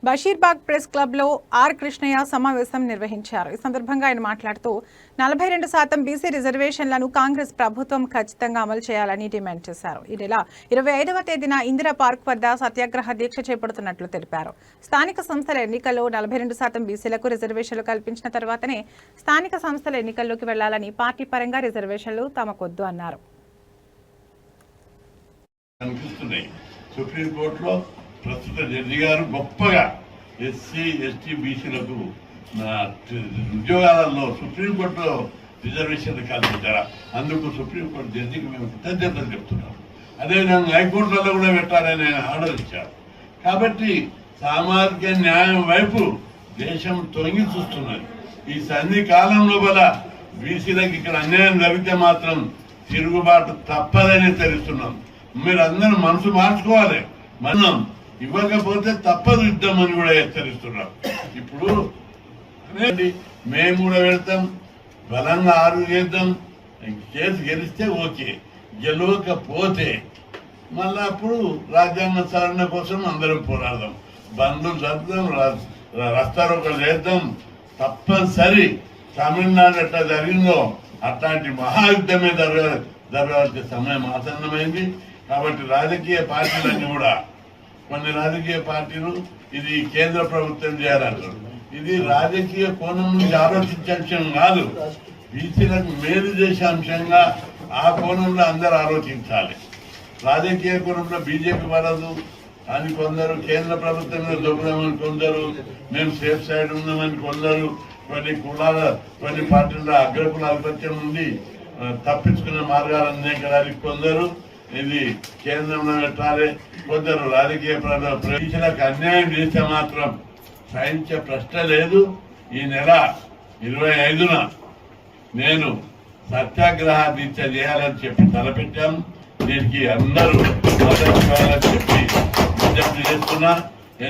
Basheerbagh press club లో are Krishnaiah సమావేశం నిర్వహించారు. ఈ సందర్భంగా ఆయన మాట్లాడుతూ 42% బీసీ రిజర్వేషన్లను కాంగ్రెస్ ప్రభుత్వం ఖచ్చితంగా అమలు చేయాలని డిమాండ్ చేశారు. ఈ నెల 25వ తేదీన ఇందిరా పార్క్ వద్ద సత్యాగ్రహ దీక్ష చేపడుతున్నట్లు తెలిపారు. స్థానిక సంస్థల ఎన్నికల్లో 42% బీసీలకు రిజర్వేషన్లు కల్పించిన తర్వాతనే స్థానిక సంస్థల ఎన్నికల్లోకి వెళ్లాలని పార్టీ పరంగా రిజర్వేషన్లు తమకొద్దు అన్నారు. సుప్రీంకోర్టులో ప్రస్తుత జడ్జి గారు గొప్పగా ఎస్సీ ఎస్టీ బీసీలకు ఉద్యోగాలలో సుప్రీంకోర్టులో రిజర్వేషన్లు కల్పించారా, అందుకు సుప్రీంకోర్టు జడ్జికి మేము కృతజ్ఞతలు చెప్తున్నాం. అదేవిధంగా హైకోర్టులలో కూడా పెట్టాలని ఆయన ఆర్డర్ ఇచ్చారు. కాబట్టి సామాజిక న్యాయం వైపు దేశం తొంగి చూస్తున్నది. ఈ సంధి కాలం లోపల బీసీలకు ఇక్కడ అన్యాయం జరిగితే మాత్రం తిరుగుబాటు తప్పదని తెలుస్తున్నాం. మీరు అందరూ మనసు మార్చుకోవాలి. మనం ఇవ్వకపోతే తప్పదు యుద్ధమని కూడా హెచ్చరిస్తున్నాం. ఇప్పుడు మేము కూడా వెళ్తాం, బలంగా ఆరు చేద్దాం, కేసు గెలిస్తే ఓకే, గెలవకపోతే మళ్ళా అప్పుడు రాజ్యాంగ సవరణ కోసం అందరం పోరాడదాం, బంధులు చదువుదాం, రస్తారోకలు చేద్దాం. తప్పనిసరి తమిళనాడు ఎట్లా జరిగిందో అట్లాంటి మహాయుద్ధమే జరగాల్సిన సమయం ఆసన్నమైంది. కాబట్టి రాజకీయ పార్టీలన్నీ కూడా, కొన్ని రాజకీయ పార్టీలు ఇది కేంద్ర ప్రభుత్వం చేయాలంటారు. ఇది రాజకీయ కోణం నుంచి ఆలోచించే అంశం కాదు, బీసీలకు మేలు చేసే అంశంగా ఆ కోణంలో అందరూ ఆలోచించాలి. రాజకీయ కోణంలో బీజేపీ పడదు అని కొందరు, కేంద్ర ప్రభుత్వం మీద దొబ్బుదామని కొందరు, మేము సేఫ్ సైడ్ ఉన్నామని కొందరు, కొన్ని పార్టీల అగ్రకుల ఆధిపత్యం నుండి తప్పించుకునే మార్గాలు అనేకడానికి కొందరు, ఇది కేంద్రంలో పెట్టాలి, కొందరు రాజకీయ ప్రజలకు అన్యాయం చేస్తే మాత్రం సహించే ప్రశ్న లేదు. ఈ నెల 25న నేను సత్యాగ్రహ దీక్ష చేయాలని చెప్పి తలపెట్టాం. దీనికి అందరూ మద్దతు ఇవ్వాలని చెప్పి విజ్ఞప్తి చేస్తున్నా.